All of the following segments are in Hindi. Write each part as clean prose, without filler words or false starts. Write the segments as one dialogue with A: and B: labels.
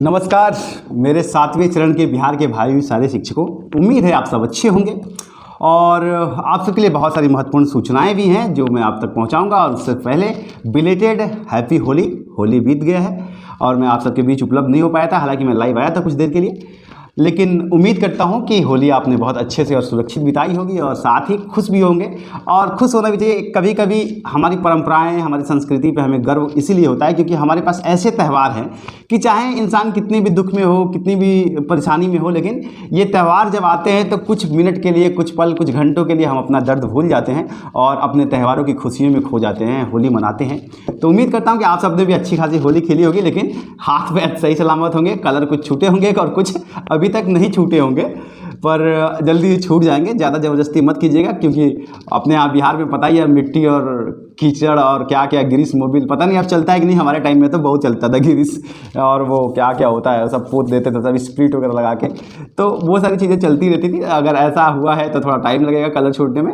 A: नमस्कार मेरे 7वें चरण के बिहार के भाई सारे शिक्षकों। उम्मीद है आप सब अच्छे होंगे और आप सबके लिए बहुत सारी महत्वपूर्ण सूचनाएं भी हैं जो मैं आप तक पहुंचाऊंगा। और उससे पहले बिलेटेड हैप्पी होली बीत गया है और मैं आप सबके बीच उपलब्ध नहीं हो पाया था। हालांकि मैं लाइव आया था कुछ देर के लिए, लेकिन उम्मीद करता हूं कि होली आपने बहुत अच्छे से और सुरक्षित बिताई होगी और साथ ही खुश भी होंगे। और खुश होना भी चाहिए। कभी कभी हमारी परंपराएं, हमारी संस्कृति पे हमें गर्व इसीलिए होता है क्योंकि हमारे पास ऐसे त्यौहार हैं कि चाहे इंसान कितनी भी दुख में हो, कितनी भी परेशानी में हो, लेकिन ये त्यौहार जब आते हैं तो कुछ मिनट के लिए, कुछ पल, कुछ घंटों के लिए हम अपना दर्द भूल जाते हैं और अपने त्यौहारों की खुशियों में खो जाते हैं, होली मनाते हैं। तो उम्मीद करता हूँ कि आप सबने भी अच्छी खासी होली खेली होगी, लेकिन हाथ पैर सही सलामत होंगे, कलर कुछ छूटे होंगे और कुछ अभी तक नहीं छूटे होंगे, पर जल्दी छूट जाएंगे। ज़्यादा ज़बरदस्ती मत कीजिएगा क्योंकि अपने यहाँ बिहार में पता ही है कीचड़ और कीचड़ और क्या क्या ग्रीस मोबिल, पता नहीं अब चलता है कि नहीं। हमारे टाइम में तो बहुत चलता था ग्रीस, और वो क्या क्या होता है सब पोत देते थे, सब स्प्रिट वगैरह लगा के, तो वो सारी चीज़ें चलती रहती थी। अगर ऐसा हुआ है तो थोड़ा टाइम लगेगा कलर छूटने में,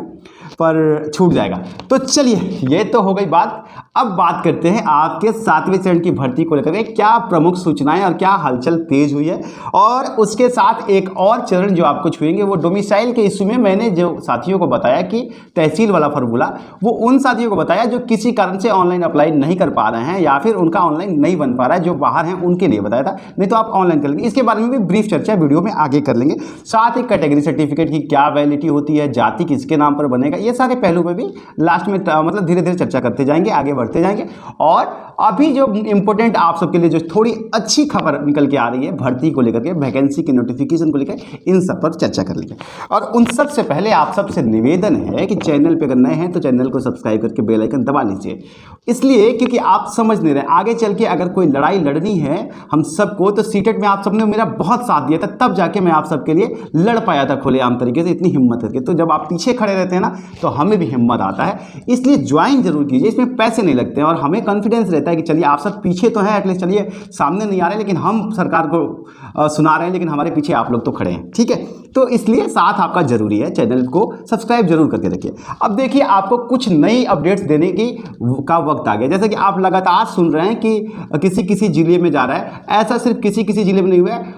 A: पर छूट जाएगा। तो चलिए, ये तो हो गई बात। अब बात करते हैं आपके 7वें चरण की भर्ती को लेकर के क्या प्रमुख सूचनाएं और क्या हलचल तेज हुई है। और उसके साथ एक और चरण जो आपको छुएंगे वो डोमिसाइल के इशू में मैंने जो साथियों को बताया कि तहसील वाला फार्मूला, वो उन साथियों को बताया जो किसी कारण से ऑनलाइन अप्लाई नहीं कर पा रहे हैं या फिर उनका ऑनलाइन नहीं बन पा रहा है, जो बाहर हैं उनके लिए बताया था। नहीं तो आप ऑनलाइन कर लेंगे। इसके बारे में भी ब्रीफ चर्चा वीडियो में आगे कर लेंगे। साथ ही कैटेगरी सर्टिफिकेट की क्या वैलिडिटी होती है, जाति किसके नाम पर बनेगा, ये सारे पहलू पे भी लास्ट में मतलब धीरे धीरे चर्चा करते जाएंगे, आगे बढ़ते जाएंगे। और अभी जो इंपॉर्टेंट आप सबके लिए जो थोड़ी अच्छी खबर निकल के आ रही है भर्ती को लेकर के, वैकेंसी के नोटिफिकेशन को लेकर, इन सब पर चर्चा कर लेंगे। और उन सब से पहले आप सबसे निवेदन है कि चैनल पे अगर नए हैं तो चैनल को सब्सक्राइब करके बेल आइकन दबा लीजिए। इसलिए क्योंकि आप समझ नहीं रहे, आगे चल के अगर कोई लड़ाई लड़नी है हम सबको, तो सीटेट में आप सबने मेरा बहुत साथ दिया था, तब जाके मैं आप सबके लिए लड़ पाया था खुलेआम तरीके से, इतनी हिम्मत करके। तो जब आप पीछे खड़े रहते हैं ना तो हमें भी हिम्मत आता है। इसलिए ज्वाइन जरूर कीजिए, इसमें पैसे नहीं लगते हैं और हमें कॉन्फिडेंस रहता है कि चलिए आप सब पीछे तो हैं, एटलीस्ट चलिए सामने नहीं आ रहे लेकिन हम सरकार को सुना रहे हैं, लेकिन हमारे पीछे आप लोग तो खड़े हैं, ठीक है। तो इसलिए साथ आपका जरूरी है, चैनल को सब्सक्राइब जरूर करके रखिए। अब देखिए, आपको कुछ नई अपडेट्स देने का वक्त आ गया। जैसे कि आप लगातार सुन रहे हैं कि किसी किसी जिले में जा रहा है, ऐसा सिर्फ किसी किसी जिले में नहीं हुआ है,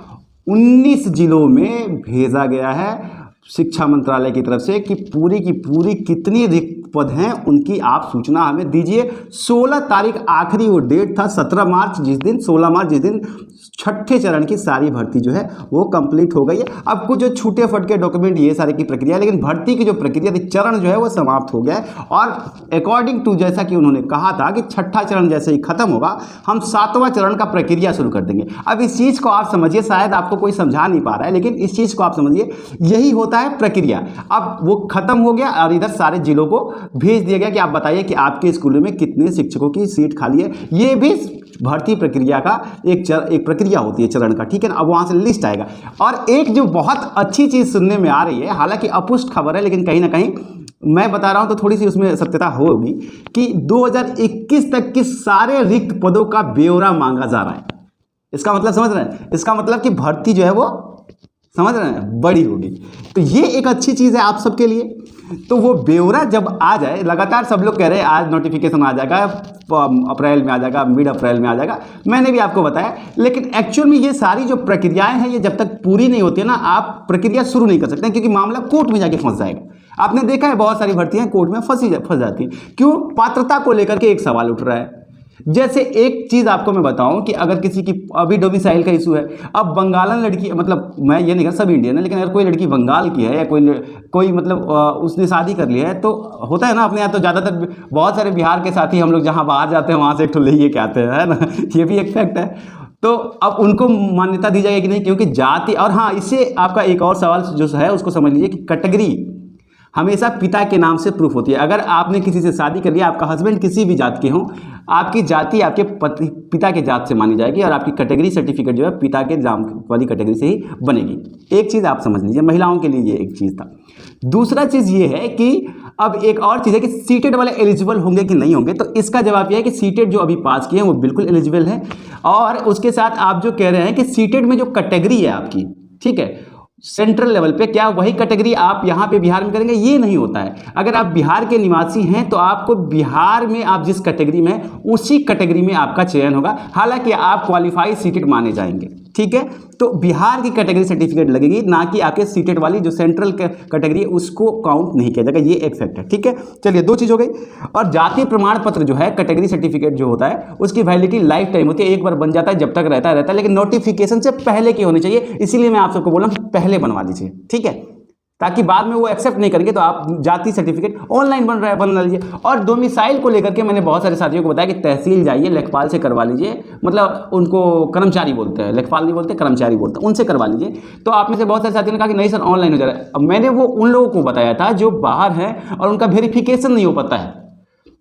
A: 19 जिलों में भेजा गया है शिक्षा मंत्रालय की तरफ से कि पूरी की पूरी कितनी रिक्त पद हैं उनकी आप सूचना हमें दीजिए। 16 तारीख आखिरी वो डेट था, 16 मार्च जिस दिन छठे चरण की सारी भर्ती जो है वो कंप्लीट हो गई है। अब कुछ जो छूटे फटके डॉक्यूमेंट ये सारे की प्रक्रिया, लेकिन भर्ती की जो प्रक्रिया थी, चरण जो है वो समाप्त हो गया है। और अकॉर्डिंग टू जैसा कि उन्होंने कहा था कि छठा चरण जैसे ही खत्म होगा हम 7वां चरण का प्रक्रिया शुरू कर देंगे। अब इस चीज़ को आप समझिए, शायद आपको कोई समझा नहीं पा रहा है, लेकिन इस चीज़ को आप समझिए, यही होता है प्रक्रिया। अब वो खत्म हो गया और इधर सारे जिलों को भेज दिया गया कि आप बताइए कि आपके स्कूलों में कितने शिक्षकों की सीट खाली है। ये भी भर्ती प्रक्रिया का एक प्रक्रिया होती है चरण का, ठीक है ना। अब वहां से लिस्ट आएगा। और एक जो बहुत अच्छी चीज सुनने में आ रही है, हालांकि अपुष्ट खबर है लेकिन कहीं ना कहीं मैं बता रहा हूं तो थोड़ी सी उसमें सत्यता होगी, कि 2021 तक के सारे रिक्त पदों का ब्यौरा मांगा जा रहा है। इसका मतलब समझ रहे हैं, इसका मतलब कि भर्ती जो है वो, समझ रहे हैं, बड़ी होगी। तो ये एक अच्छी चीज़ है आप सबके लिए। तो वो ब्यौरा जब आ जाए, लगातार सब लोग कह रहे हैं आज नोटिफिकेशन आ जाएगा, अप्रैल में आ जाएगा, मिड अप्रैल में आ जाएगा, मैंने भी आपको बताया। लेकिन एक्चुअल में ये सारी जो प्रक्रियाएं हैं ये जब तक पूरी नहीं होती है ना, आप प्रक्रिया शुरू नहीं कर सकते क्योंकि मामला कोर्ट में जाके फंस जाएगा। आपने देखा है बहुत सारी भर्तियां कोर्ट में फंस जाती हैं। क्यों? पात्रता को लेकर के एक सवाल उठ रहा है। जैसे एक चीज़ आपको मैं बताऊं कि अगर किसी की अभी डोमिसाइल का इशू है, अब बंगालन लड़की, मतलब मैं ये नहीं कह सब इंडियन है, लेकिन अगर कोई लड़की बंगाल की है या कोई मतलब उसने शादी कर लिया है, तो होता है ना अपने यहाँ, तो ज़्यादातर बहुत सारे बिहार के साथी हम लोग जहाँ बाहर जाते हैं वहाँ से एक ठो ले के आते हैं, है ना। ये भी एक फैक्ट है। तो अब उनको मान्यता दी जाएगी कि नहीं, क्योंकि जाति। और हाँ, इससे आपका एक और सवाल जो है उसको समझ लीजिए कि कैटेगरी हमेशा पिता के नाम से प्रूफ होती है। अगर आपने किसी से शादी कर लिया, आपका हस्बैंड किसी भी जात के हों, आपकी जाति आपके पिता के जात से मानी जाएगी और आपकी कैटेगरी सर्टिफिकेट जो है पिता के नाम वाली कैटेगरी से ही बनेगी। एक चीज़ आप समझ लीजिए, महिलाओं के लिए ये एक चीज़ था। दूसरा चीज़ ये है कि अब एक और चीज़ है कि सीटेट वाले एलिजिबल होंगे कि नहीं होंगे। तो इसका जवाब यह है कि सीटेट जो अभी पास किए हैं वो बिल्कुल एलिजिबल है। और उसके साथ आप जो कह रहे हैं कि सीटेट में जो कैटेगरी है आपकी, ठीक है, सेंट्रल लेवल पे क्या वही कैटेगरी आप यहाँ पे बिहार में करेंगे? ये नहीं होता है। अगर आप बिहार के निवासी हैं तो आपको बिहार में आप जिस कैटेगरी में हैं उसी कैटेगरी में आपका चयन होगा, हालांकि आप क्वालिफाई सीटेड माने जाएंगे। ठीक है, तो बिहार की कैटेगरी सर्टिफिकेट लगेगी, ना कि आपके सीटेड वाली जो सेंट्रल कैटेगरी है उसको काउंट नहीं किया जाएगा। ये एक फैक्ट है। ठीक है, चलिए 2 चीज़ हो गई। और जातीय प्रमाण पत्र जो है, कैटेगरी सर्टिफिकेट जो होता है उसकी वैलिडिटी लाइफ टाइम होती है, एक बार बन जाता है, जब तक रहता है, लेकिन नोटिफिकेशन से पहले की होनी चाहिए। इसीलिए मैं आप सबको बोल रहा हूँ पहले बनवा लीजिए। ठीक है, ताकि बाद में वो एक्सेप्ट नहीं करेंगे तो आप जाति सर्टिफिकेट ऑनलाइन बन लीजिए। और डोमिसाइल को लेकर के मैंने बहुत सारे साथियों को बताया कि तहसील जाइए, लेखपाल से करवा लीजिए, मतलब उनको कर्मचारी बोलते हैं, लेखपाल नहीं बोलते, कर्मचारी बोलते हैं, उनसे करवा लीजिए। तो आप में से बहुत सारे साथियों ने कहा कि नहीं सर ऑनलाइन हो जा रहा है। अब मैंने वो उन लोगों को बताया था जो बाहर हैं और उनका वेरिफिकेशन नहीं हो पाता है।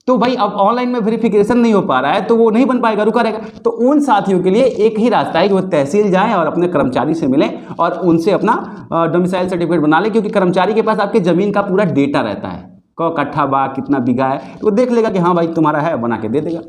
A: तो भाई अब ऑनलाइन में वेरिफिकेशन नहीं हो पा रहा है तो वो नहीं बन पाएगा, रुका रहेगा। तो उन साथियों के लिए एक ही रास्ता है कि वो तहसील जाएं और अपने कर्मचारी से मिलें और उनसे अपना डोमिसाइल सर्टिफिकेट बना लें, क्योंकि कर्मचारी के पास आपके ज़मीन का पूरा डेटा रहता है, क कट्ठा बा कितना बीघा है, तो वो देख लेगा कि हाँ भाई तुम्हारा है, बना के दे देगा।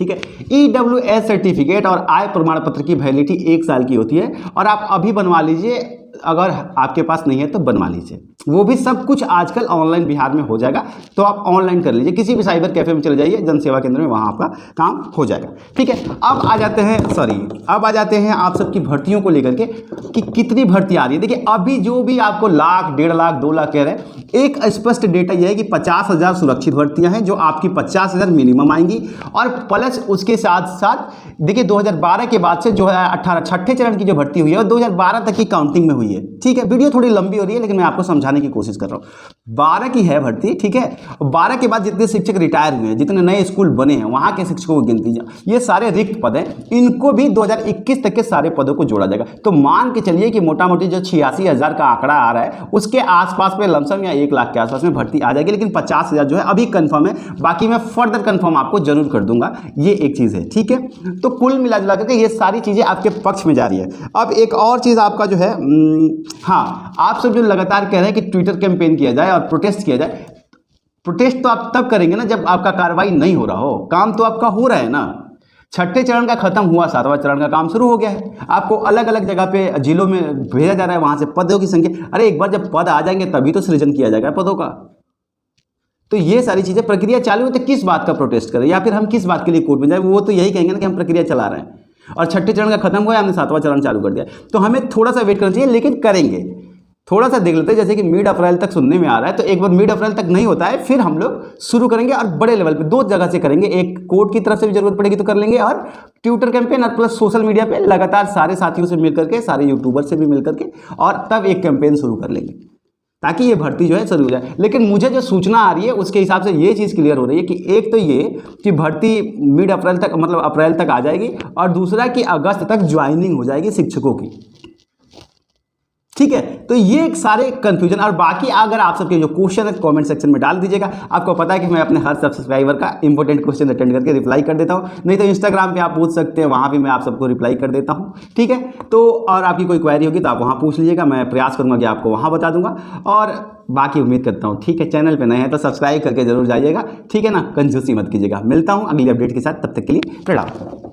A: ठीक है, EWS सर्टिफिकेट और आय प्रमाण पत्र की वैलिडिटी 1 साल की होती है और आप अभी बनवा लीजिए, अगर आपके पास नहीं है तो बनवा लीजिए। वो भी सब कुछ आजकल ऑनलाइन बिहार में हो जाएगा, तो आप ऑनलाइन कर लीजिए, किसी भी साइबर कैफे में चले जाइए, जन सेवा केंद्र में, वहाँ आपका काम हो जाएगा। ठीक है, अब आ जाते हैं आप सबकी भर्तियों को लेकर के कि कितनी भर्ती आ रही है। देखिए अभी जो भी आपको लाख, 1.5 लाख, 2 लाख कह रहे हैं, एक स्पष्ट डेटा यह है कि 50,000 सुरक्षित भर्तियां हैं जो आपकी 50,000 मिनिमम आएंगी, और प्लस उसके साथ साथ देखिए 2012 के बाद से जो है 18 छठे चरण की जो भर्ती हुई है वो 2012 तक की काउंटिंग में हुई है। ठीक है, वीडियो थोड़ी लंबी हो रही है लेकिन मैं आपको समझाने की कोशिश कर रहा हूँ। 12 की है भर्ती। ठीक है, 12 के बाद जितने शिक्षक रिटायर हुए हैं, जितने नए स्कूल बने हैं, वहाँ के शिक्षकों की गिनती, ये सारे रिक्त पद हैं, इनको भी 2021 तक के सारे पदों को जोड़ा जाएगा। तो मान के चलिए कि मोटा मोटी जो 86,000 का आंकड़ा आ रहा है उसके आसपास में लमसम या 1 लाख के आसपास में भर्ती आ जाएगी, लेकिन 50,000 जो है अभी कंफर्म है, बाकी मैं फर्दर कंफर्म आपको जरूर कर दूंगा। ये एक चीज़ है। ठीक है, तो कुल मिला जुला करके ये सारी चीज़ें आपके पक्ष में जा रही है। अब एक और चीज़ आपका जो है, हाँ, आप सब जो लगातार कह रहे हैं कि ट्विटर कैंपेन किया जाए और प्रोटेस्ट किया जाए, प्रोटेस्ट तो आप तब करेंगे ना जब आपका कार्रवाई नहीं हो रहा हो, काम तो आपका हो रहा है ना। छठे चरण का खत्म हुआ, 7वां चरण का काम शुरू हो गया है। आपको अलग अलग जगह पे जिलों में भेजा जा रहा है, वहां से पदों की संख्या, अरे एक बार जब पद आ जाएंगे तभी तो सृजन किया जाएगा पदों का। तो ये सारी चीजें, प्रक्रिया चालू है तो किस बात का प्रोटेस्ट करें, या फिर हम किस बात के लिए कोर्ट में जाए? वो तो यही कहेंगे ना कि हम प्रक्रिया चला रहे हैं और छठे चरण का खत्म हुआ है, हमने 7वां चरण चालू कर दिया। तो हमें थोड़ा सा वेट करना चाहिए, लेकिन करेंगे। थोड़ा सा देख लेते हैं, जैसे कि मिड अप्रैल तक सुनने में आ रहा है, तो एक बार मिड अप्रैल तक नहीं होता है फिर हम लोग शुरू करेंगे और बड़े लेवल पे 2 जगह से करेंगे। एक कोर्ट की तरफ से भी जरूरत पड़ेगी तो कर लेंगे, और ट्विटर कैंपेन और प्लस सोशल मीडिया पे लगातार सारे साथियों से मिल करके, सारे यूट्यूबर से भी मिल करके, और तब एक कैंपेन शुरू कर लेंगे ताकि ये भर्ती जो है शुरू हो जाए। लेकिन मुझे जो सूचना आ रही है उसके हिसाब से ये चीज़ क्लियर हो रही है कि एक तो ये कि भर्ती मिड अप्रैल तक, मतलब अप्रैल तक आ जाएगी, और दूसरा कि अगस्त तक ज्वाइनिंग हो जाएगी शिक्षकों की। ठीक है, तो ये एक सारे कंफ्यूजन, और बाकी अगर आप सबके जो क्वेश्चन है कमेंट सेक्शन में डाल दीजिएगा। आपको पता है कि मैं अपने हर सब्सक्राइबर का इंपॉर्टेंट क्वेश्चन अटेंड करके रिप्लाई कर देता हूँ, नहीं तो इंस्टाग्राम पे आप पूछ सकते हैं, वहाँ भी मैं आप सबको रिप्लाई कर देता हूँ। ठीक है, तो और आपकी कोई क्वेरी होगी तो आप वहाँ पूछ लीजिएगा, मैं प्रयास करूँगा कि आपको वहाँ बता दूंगा। और बाकी उम्मीद करता हूँ, ठीक है, चैनल पे नए हैं तो सब्सक्राइब करके जरूर जाइएगा। ठीक है ना, कंजूसी मत कीजिएगा। मिलता हूँ अगली अपडेट के साथ, तब तक के लिए प्रणाम।